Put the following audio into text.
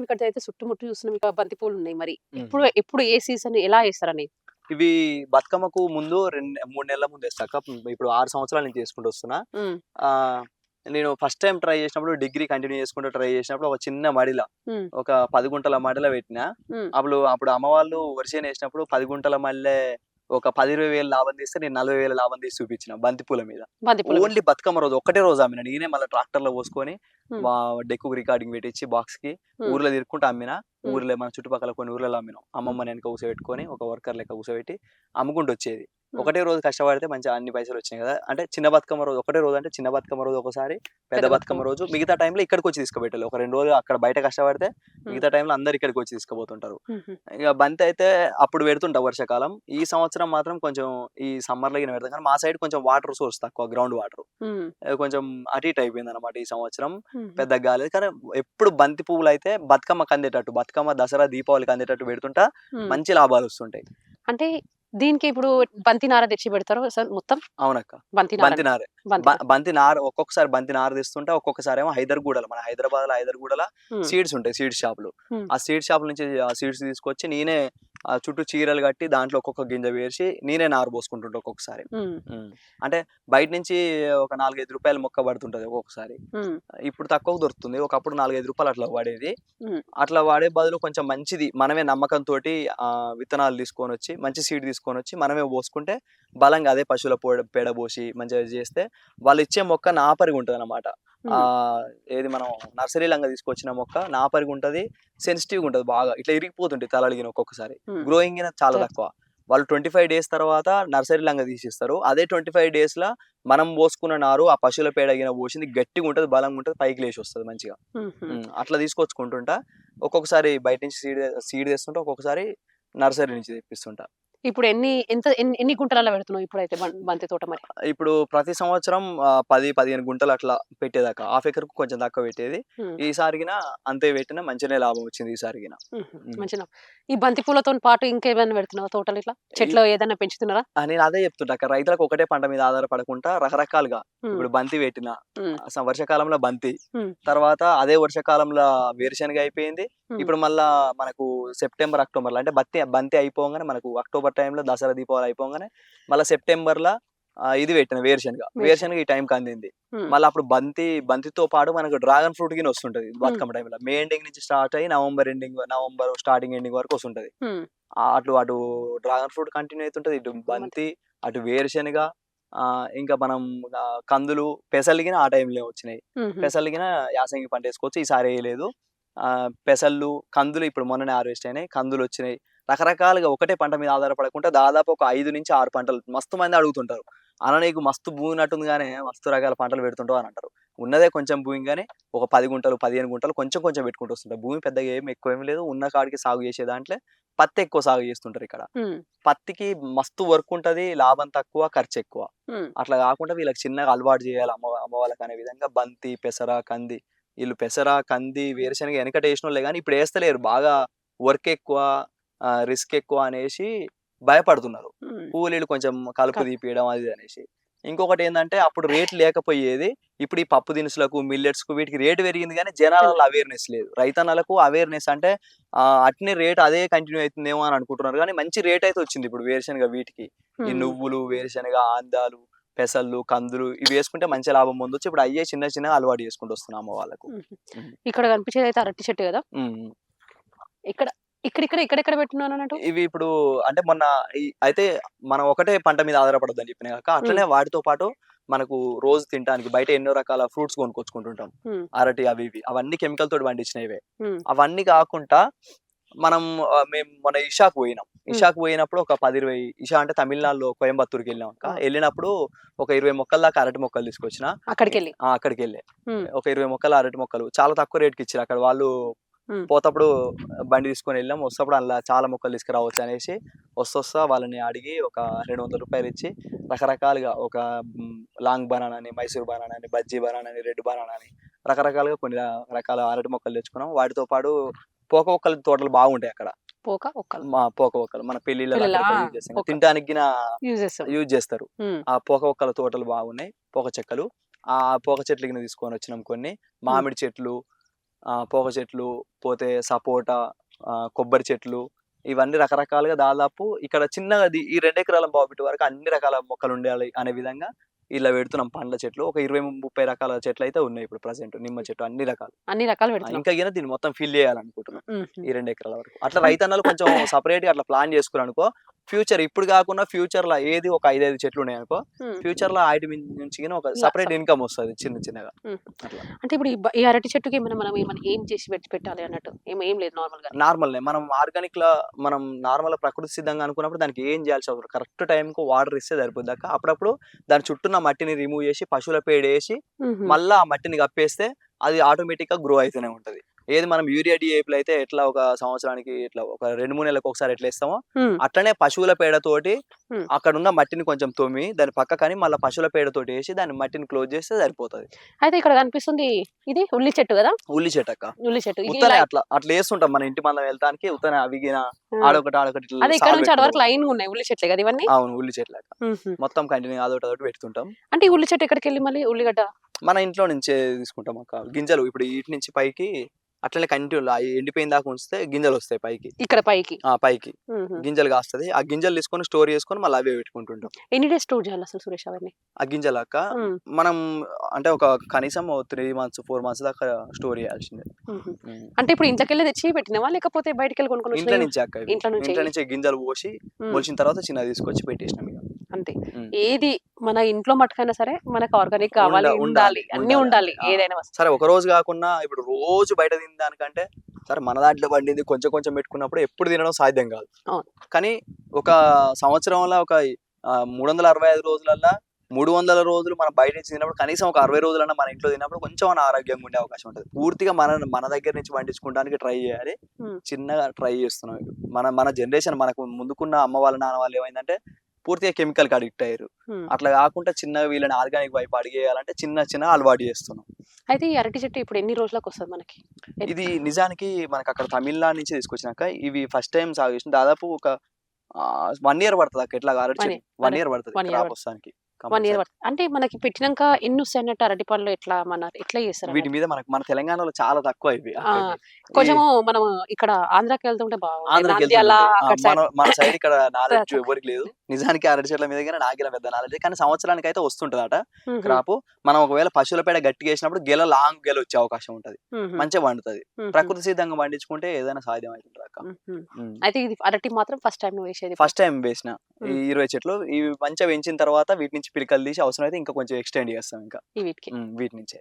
ఇక్కడ అయితే చుట్టుముట్టు చూస్తున్నాం ఇంకా బంతి పూలు ఉన్నాయి. మరి హ్మ్. ఎప్పుడు ఎప్పుడు ఏ సీజన్ ఎలా ఏస్తారని? ఇవి బతుకమ్మకు ముందు 3 నెలల ముందు ఏస్తాక. ఇప్పుడు 6 సంవత్సరాల నుంచి చేసుకుంటూ వస్తున్నా. హ్మ్. ఆహ్, నేను ఫస్ట్ టైమ్ ట్రై చేసినప్పుడు డిగ్రీ కంటిన్యూ చేసుకుంటూ ట్రై చేసినప్పుడు ఒక చిన్న మడిల, హ్మ్. ఒక 10 గుంటల మడిలో పెట్టినా. హ్మ్. అప్పుడు అమ్మ వాళ్ళు వరి చేను ఏసినప్పుడు 10 గుంటల మడిలే ఒక 10, 20 వేలు లాభం తీస్తే నేను 40,000 లాభం తీసి చూపించిన బంతి పూల మీద. బంతి పూల మీద. ఓన్లీ బతుకమ్మ రోజు ఒక్కటే రోజు అమ్మిన. నేనే మళ్ళా ట్రాక్టర్‌లో పోసుకొని హ్మ్. మా డెక్కుకి రికార్డింగ్ పెట్టించి బాక్స్‌కి హ్మ్. ఊర్లో తిరుక్కుంటూ అమ్మిన. హ్మ్. ఊర్లో మన చుట్టుపక్కల కొన్ని ఊర్లలో అమ్మినాం. హ్మ్. అమ్మమ్మని వెనక కూసోబెట్టుకొని ఒక వర్కర్ లెక్క కూసోబెట్టి అమ్ముకుంటూ వచ్చేది. హ్మ్. ఒకటే రోజు కష్టపడితే మంచిగా అన్ని పైసలు వచ్చినాయి కదా! అంటే చిన్న బతుకమ్మ రోజు ఒకటే రోజు అంటే చిన్న బతుకమ్మ రోజు ఒకసారి, పెద్ద పెద్ద బతుకమ్మ. బతుకమ్మ రోజు మిగతా టైంలో ఇక్కడికొచ్చి తీసుకుపోయేటోళ్ళు. ఒక 2 రోజులు అక్కడ బయట కష్టపడితే హ్మ్. మిగతా టైంలో అందరూ ఇక్కడికొచ్చి తీసుకుపోతుంటారు. హుహు. ఇక బంతి అయితే అప్పుడు పెడుతుంటా వర్షాకాలం. ఈ సంవత్సరం మాత్రం కొంచెం ఈ సమ్మర్‌లో గిన పెడతాం. కానీ మా సైడ్ కొంచెం వాటర్ సోర్స్ తక్కువ, గ్రౌండ్ వాటర్. హ్మ్. కొంచెం అటు ఇటు అయిపోయిందన్నమాట ఈ సంవత్సరం. హుహు. పెద్దగా గాలేదు. కానీ ఎప్పుడు బంతి పువ్వులైతే బతుకమ్మకి అందేటట్టు, బతుకమ్మ, దసరా, దీపావళికి అందేటట్టు పెడుతుంటా. హ్మ్. మంచి లాభాలొస్తుంటాయి. అంటే దీనికి ఇప్పుడు బంతి నార తెచ్చి పెడతారు అసలు మొత్తం? అవునక్క. బంతి బంతి నారని. నారే. బంతి నార. బంతి నార ఒక్కొక్కసారి బంతి నార తెస్తుంటా. ఒక్కొక్కసారేమో హైదర్గూడలో, మన హైదరాబాద్‌లో హైదర్గూడల హ్మ్. సీడ్స్ ఉంటాయి. సీడ్స్ షాపులు. హ్మ్. ఆ సీడ్ షాప్ నుంచి ఆ సీడ్స్ తీసుకొచ్చి నేనే చుట్టూ చీరలు కట్టి దాంట్లో ఒక్కొక్క గింజ పేర్చి నేనే నారు పోసుకుంటుంటా ఒక్కొక్కసారి. హ్మ్. హ్మ్. అంటే బయట నుంచి ఒక రూ. 4, 5 మొక్క పడుతుంటది ఒక్కొక్కసారి. హ్మ్. ఇప్పుడు తక్కువకు దొరుకుతుంది. ఒకప్పుడు రూ. 4, 5 అట్లా పడేది. హ్మ్. అట్లా వాడే బదులు కొంచెం మంచిది మనమే నమ్మకంతోటి విత్తనాలు తీసుకొనొచ్చి, మంచి సీడ్ తీసుకొనొచ్చి మనమే పోసుకుంటే బలంగా అదే పశువుల పేడ పోసి మంచిగా చేస్తే వాళ్ళిచ్చే మొక్క నాపరిగుంటదనమాట. హ్మ్. ఆహ్, ఏది మనం నర్సరీలంగా తీసుకొచ్చిన మొక్క నాపరిగుంటది. సెన్సిటివ్‌గుంటది బాగా. ఇట్లా ఇరిగిపోతుంటాయి తలలు ఒక్కొక్కసారి. హ్మ్. గ్రోయింగ్ గిన చాలా త తక్కువ. వాళ్ళు 25 డేస్ తర్వాత నర్సరీలంగా తీసిస్తారు. అదే 25 డేస్‌ల మనం పోసుకున్న నారు ఆ పశువుల పేడ గిన పోసింది గట్టిగుంటది, బలంగుంటది, పైకి లేచొస్తది మంచిగా. హుహు. అట్లా తీసుకొచ్చుకుంటుంటా. ఒక్కొక్కసారి బయట నుంచి సీడ్ తెస్తుంటా. ఒక్కొక్కసారి నర్సరీ నుంచి తెప్పిస్తుంటా. ఇప్పుడు ఎన్ని గుంటలలో పెడుతున్నావు ఇప్పుడైతే బంతి తోట మరి? ఇప్పుడు ప్రతి సంవత్సరం 10, 15 గుంటలు అట్లా పెట్టేదాకా. హాఫ్ ఎకర్‌కు కొంచెం తక్కువ పెట్టేది. హ్మ్. ఈసారి గిన అంతే పెట్టినా మంచిగానే లాభం వచ్చింది ఈసారి గిన. హుహు. హ్మ్. మంచిగా. ఈ బంతి పూలతోని పాటు ఇంకేమైనా పెడుతున్నావా తోటలు ఇట్లా? ఈ చెట్లు ఏదైనా పెంచుతున్నారా? నేను అదే చెప్తుంటా అక్క. రైతులకు ఒకటే పంట మీద ఆధారపడకుండా రకరకాలుగా హ్మ్. ఇప్పుడు బంతి పెట్టిన, హ్మ్. వర్షాకాలంలో బంతి, హ్మ్. తర్వాత అదే వర్షాకాలంలో వేరుశనగ అయిపోయింది. హ్మ్. ఇప్పుడు మళ్ళా మనకు సెప్టెంబర్, అక్టోబర్‌లో అంటే బంతి అయిపోంగానే మనకు అక్టోబర్ టైంలో దసరా, దీపావళి అయిపోంగానే మళ్ళా సెప్టెంబర్‌ల ఇది పెట్టిన వేరుశనగ. వేరుశెనగ. వేరుశనగ ఈ టైంకి అందింది. హ్మ్. మళ్ళా అప్పుడు బంతితో పాటు మనకు డ్రాగన్ ఫ్రూట్ గిన వస్తుంటది హ్మ్. బతుకమ్మ టైంలో. మే ఎండింగ్ నుంచి స్టార్ట్ అయ్యి నవంబర్ స్టార్టింగ్ ఎండింగ్ వరకు వస్తుంటది. హ్మ్. అటు డ్రాగన్ ఫ్రూట్ కంటిన్యూ అయితుంటది. ఇటు బంతి. బంతి, అటు వేరుశెనగ, ఇంకా మనం కందులు, పెసలు గిన ఆ టైంలో వచ్చినాయి. హుహు. పెసలు గిన యాసంగి పంటేసుకోవచ్చు. ఈసారి ఎయలేదు. పెసళ్ళు, కందులు ఇప్పుడు మొన్ననే హార్వెస్ట్ అయినాయి. కందులొచ్చినాయి. రకరకాలుగా ఒకటే పంట మీద ఆధారపడకుండా దాదాపు ఒక 5-6 పంటలు మస్తు మంది అడుగుతుంటారు. "అన్న నీకు మస్తు భూమి ఉన్నట్టుంది గానీ, మస్తు రకాల పంటలు పెడుతుంటావు" అని అంటారు. ఉన్నదే కొంచెం భూమి గానీ, ఒక 10 గుంటలు, 15 గుంటలు కొంచెం కొంచెం పెట్టుకుంటూ వస్తుంటా. భూమి పెద్దగా ఎక్కువేమి లేదు. ఉన్న కాడికి సాగు చేసే దాంట్లో పత్తి ఎక్కువ సాగు చేస్తుంటారిక్కడ. హ్మ్. పత్తికి మస్తు వర్క్ ఉంటది. లాభం తక్కువ, ఖర్చెక్కువ. హ్మ్. అట్లా గాకుండా వీళ్ళకి చిన్నగా అలవాటు జేయాలి అమ్మ వాళ్ళకనే విధంగా బంతి, పెసర, కంది. ఈళ్ళు పెసర, కంది, వేరుశనగ ఎనకట ఏసినోళ్ళే గానీ ఇప్పుడేస్తలేరు. బాగా వర్క్ ఎక్కువ, రిస్క్ ఎక్కువ అనేసి భయపడుతున్నారు. హ్మ్. కూలీలు కొంచెం కలుపు క తీపియడం అది ఇది అనేసి. ఇంకొకటేందంటే అప్పుడు రేట్ లేకపోయేది. ఇప్పుడు ఈ పప్పు దినుసులకు, మిల్లెట్స్‌కు వీటికి రేట్ పెరిగింది గానీ జన జనాలలో అవేర్‌నెస్ లేదు. రైతన్నలకు అవేర్‌నెస్ అంటే అట్నే రేట్ అదే కంటిన్యూ అయితుందేమో అని అనుకుంటున్నారు గానీ మంచి రేట్ అయితే వచ్చింది ఇప్పుడు వేరుశనగ వీటికి. ఈ హ్మ్. నువ్వులు, వేరుశనగ, ఆందాలు, పెసళ్ళు, కందులు ఇవేసుకుంటే మంచి లాభం పొందొచ్చు. ఇప్పుడు అయ్యే చిన్న చిన్నగా అలవాటు చేసుకుంటూ వస్తున్నా అమ్మ వాళ్ళకు. హుహు. హ్మ్. ఇక్కడ కనిపించేదైతే అరటి చెట్టు గదా! హ్మ్. ఇక్కడ ఇక్కడెక్కడ పెట్టున్నానన్నట్టు? ఇవి ఇప్పుడు అంటే మొన్న అయితే మనం ఒకటే పంట మీద ఆధారపడొద్దని చెప్పినా గాక, హ్మ్. అట్లనే వాటితో పాటు మనకు రోజు తినటానికి బయట ఎన్నో రకాల ఫ్రూట్స్ కొనుక్కొచ్చుకుంటుంటాం. హ్మ్. అరటి అవి ఇవి. అవన్నీ కెమికల్ తోటి పండించినవే. హ్మ్. అవన్నీ కాకుండా మనం మేము మొన్న ఇషాకు పోయినాం. హ్మ్. ఇషాకు పోయినప్పుడు ఒక 10, 20 ఇషా అంటే తమిళనాడులో కోయంబత్తూర్‌కెళ్ళాం అక్క. ఆ! ఎళ్ళినప్పుడు ఒక 20 మొక్కల దాకా అరటి మొక్కలు తీసుకొచ్చిన. అక్కడికెళ్ళి. అక్కడికెళ్ళే. హ్మ్. ఒక 20 మొక్కల అరటి మొక్కలు చాలా తక్కువ రేట్‌కి ఇచ్చిర్రు. అక్కడ వాళ్ళు హ్మ్. పోతప్పుడు బండి తీసుకొని వెళ్ళాం. వస్తప్పుడు అందులో చాలా మొక్కలు తీసుకురావచ్చు అనేసి వస్తా వాళ్ళని అడిగి ఒక రూ. 200 ఇచ్చి రకరకాలుగా ఒక హ్మ్, లాంగ్ బనానా అని, మైసూర్ బనానా అని, బజ్జీ బనానా అని, రెడ్ బనానా అని రకరకాలుగా కొన్ని రకాల అరటి మొక్కలు తెచ్చుకున్నాం. వాటితో పాటు పోక మొక్కల తోటలు బాగుంటాయి అక్కడ. పోక ఒక్కలు. పోక మొక్కలు మన పెళ్ళిళ్ళలో పెళ్ళిళ్ళ ఆ! అక్కడక్కడ యూజ్ చేస్తాం. పోక తినటానికి గిన యూజ్ చేస్తాం. యూజ్ చేస్తారు. హ్మ్. ఆ పోక మొక్కల తోటలు బాగున్నాయి. పోక చెక్కలు. ఆ పోక చెట్లు గిన తీసుకొనొచ్చినాం కొన్ని. హ్మ్. మామిడి చెట్లు, పోక చెట్లు, పోతే సపోటా, కొబ్బరి చెట్లు, ఇవన్నీ రకరకాలుగా దాదాపు ఇక్కడ చిన్నగా ఈ 2 ఎకరాల బావుబిట్టు వరకు అన్ని రకాల మొక్కలు ఉండాలి అనే విధంగా ఇలా పెడుతున్నాం పండ్ల చెట్లు. ఒక 20-30 రకాల చెట్లు అయితే ఉన్నాయి ఇప్పుడు ప్రెజెంట్. నిమ్మ చెట్టు అన్ని రకాలు. అన్ని రకాలు పెడుతున్నాం. ఇంకా గిన దీన్ని మొత్తం ఫిల్ చేయాలనుకుంటున్నాం హుహు. ఈ 2 ఎకరాల వరకు. అట్లా రైతన్నలు కొంచెం సెపరేట్‌గా అట్లా ప్లాన్ చేసుకున్నారనుకో, ఫ్యూచర్ ఇప్పుడు కాకుండా ఫ్యూచర్‌లో ఏది ఒక 5, 5 చెట్లు ఉన్నాయనుకో, హ్మ్. ఫ్యూచర్‌లో ఆటి నుంచి గిన ఒక సెపరేట్ ఇన్‌కమ్ వస్తది చిన్నగా. హ్మ్. అట్లా. అంటే ఇప్పుడు ఈ అరటి చెట్టుకి మనం ఏమన్నా ఏం చేసి పెట్టాలి అన్నట్టు? ఏం లేదు నార్మల్‌గా. నార్మల్‌నే మనం ఆర్గానిక్‌లా మనం నార్మల్‌గా ప్రకృతి సిద్ధంగా అనుకున్నప్పుడు దానికి ఏం చేయాల్సిన అవసరం కరెక్ట్ టైంకి వాటర్ ఇస్తే సరిపోద్ది అక్క. అప్పుడప్పుడు దాని చుట్టూ ఉన్న మట్టిని రిమూవ్ చేసి పశువుల పేడేసి హుహు. మళ్ళా ఆ మట్టిని కప్పేస్తే అది ఆటోమేటిక్‌గా గ్రో అయితూనే ఉంటది. ఏది మనం యూరియా, డీఏపీలో అయితే ఎట్లా ఒక సంవత్సరానికి ఇట్లా ఒక 2, 3 నెలలకు ఒకసారి ఎట్లా ఏస్తామో హ్మ్. అట్లనే పశువుల పేడతోటి హ్మ్. అక్కడున్న మట్టిని కొంచెం తవ్వి దాని పక్కకని మళ్ళా పశువుల పేడతోటి ఏసి దాన్ని మట్టిని క్లోజ్ చేస్తే సరిపోతది. అయితే ఇక్కడ కనిపిస్తుంది ఇది ఉల్లి చెట్టు గదా! ఉల్లి చెట్టక్క. ఉల్లి చెట్టు. ఇది ఉత్తనే ఇలా అట్లా ఏస్తుంటాం మన ఇంటి మందం వెళ్తానికి ఉత్తనే అవి గిన ఆ! ఆడొకటి ఇట్లా అదే ఇక్కడ సాలు నుంచి అటు పెట్టుకుంటూ వరకు లైన్‌గా ఉన్నాయి. ఉల్లి చెట్లే గదా ఇవన్నీ? అవును. ఉల్లి చెట్లక్క. హుహు. మొత్తం కంటిన్యూ అదొకటి పెడుతుంటాం. అంటే ఈ ఉల్లి చెట్టు ఎక్కడికెళ్ళి మళ్ళీ ఉల్లిగడ్డ? మన ఇంట్లో నుంచే తీసుకుంటాం అక్క. గింజలు ఇప్పుడు ఈటి నుంచి పైకి అట్లనే కంటిన్యూ అయి ఎండిపోయిన దాకా ఉంచితే గింజలొస్తాయి పైకి. ఇక్కడ పైకి. పైకి. హుహు. గింజలు కాస్తది. ఆ గింజలు తీసుకొని స్టోర్ చేసుకొని మళ్ళీ అవే పెట్టుకుంటుంటాం. ఎన్ని డేస్ స్టోర్ చేయాలి అసలు సురేష్ అవన్నీ? ఆ గింజలక్క హ్మ్. మనం అంటే ఒక కనీసం 3 మంత్స్, 4 మంత్స్ దాకా స్టోర్ చేయాల్సిందే. హుహు. హ్మ్. అంటే ఇప్పుడు ఇంట్లోకెళ్ళి తెచ్చి పెట్టినవా? లేకపోతే బయటికెళ్ళి కొనుక్కొని ఇంట్లో వచ్చినయా? నుంచే అక్క ఇవి. ఇంట్లో నుంచే. ఇంట్లో నుంచే గింజలు పోసి హ్మ్. మొలిచిన తర్వాత చిన్నగా తీసుకొచ్చి పెట్టేసినాం ఇక. అంతే. హ్మ్. ఏది మన ఇంట్లో మట్టుకైనా సరే మనకు ఆర్గానిక్ కావాలి, ఉండాలి. అన్నీ ఉండాలి. ఆ! ఏదైనా సరే ఒక రోజు కాకున్నా ఇప్పుడు రోజు బయట తినే దానికంటే సరే మన దాంట్లో పండింది కొంచెం కొంచెం పెట్టుకున్నప్పుడు ఎప్పుడు తినడం సాధ్యం కాదు. అవును. కానీ ఒక సంవత్సరంలో ఒక 365 రోజులల్లా 300 రోజులు మనం బయట నుంచి తిన్నప్పుడు కనీసం ఒక 60 రోజులన్నా మన ఇంట్లో తిన్నప్పుడు కొంచెం అన్నా ఆరోగ్యంగా ఉండే అవకాశం ఉంటది. పూర్తిగా మన దగ్గర నుంచి పండించుకోవడానికి ట్రై చేయాలి. హ్మ్. చిన్నగా ట్రై చేస్తున్నాం. మన జనరేషన్ మనకు ముందుకున్న అమ్మ వాళ్ళు, నాన్న వాళ్ళు ఏమైందంటే పూర్తిగా కెమికల్‌కి అడిక్ట్ అయ్యారు. హ్మ్. అట్లా కాకుండా చిన్నగా వీళ్ళని ఆర్గానిక్ వైపు అడిగేయాలంటే చిన్న అలవాటు చేస్తున్నాం. అయితే ఈ అరటి చెట్టు ఇప్పుడు ఎన్ని రోజులకొస్తది మనకి? ఇది నిజానికి మనకక్కడ తమిళనాడు నుంచి తీసుకొచ్చినాక ఇవి ఫస్ట్ టైమ్ సాగు చేసింది. దాదాపు ఒక 1 ఇయర్ పడతదక్క ఇట్లా అరటి వన్ చెట్టు. ఇయర్ 1 ఇయర్ పడతది 1 ఇయర్ క్రాప్ పడుతుంది. వస్తానికి 1 ఇయర్ కంపల్సరీ. పడుతుంది. అంటే మనకి పెట్టినంక ఎన్నొస్తాయన్నట్టు అరటి పళ్ళు ఎట్లా వీటి చేస్తారన్నట్టు? మీద మన తెలంగాణలో చాలా తక్కువ ఇవి ఆ! అక్క ఇవి. ఈ కొంచెము మనం ఇక్కడ ఆంధ్రాకి వెళ్తుంటే బాగుంటాయి. నంద్యాల ఆంధ్రాకెళ్తుంటుంటాయి. అక్కడ మన సైడ్ ఇక్కడ నాలెడ్జ్ తక్కువ. ఎవ్వరికి లేదు. నిజానికి అరటి చెట్ల మీద గాని నాకు గిన పెద్ద నాలెడ్జ్ కానీ సంవత్సరానికైతే వస్తుంటదట హుహు. క్రాపు. మనం ఒకవేళ పశువుల పేడ గట్టిగా ఏసినప్పుడు లాంగ్ గెల వచ్చే అవకాశం ఉంటది. హుహు. మంచిగా పండుతది. హుహు. ప్రకృతి సిద్ధంగా పండించుకుంటే ఏదైనా సాధ్యం అయితుంటదక్క. హుహు. హ్మ్. అయితే ఇది అరటి మాత్రం ఫస్ట్ టైమ్ నువ్వు వేసేది ఇప్పుడు. ఫస్ట్ టైమ్ వేసిన. ఈ హ్మ్. 20 చెట్లు ఇవి మంచిగా పెంచిన తర్వాత వీటి నుంచి పిలకలు తీసి అవసరమైతే ఇంకా కొంచెం ఎక్స్‌టెండ్ చేస్తాం ఇంకా. ఈ వీటికి. వీటి నుంచే.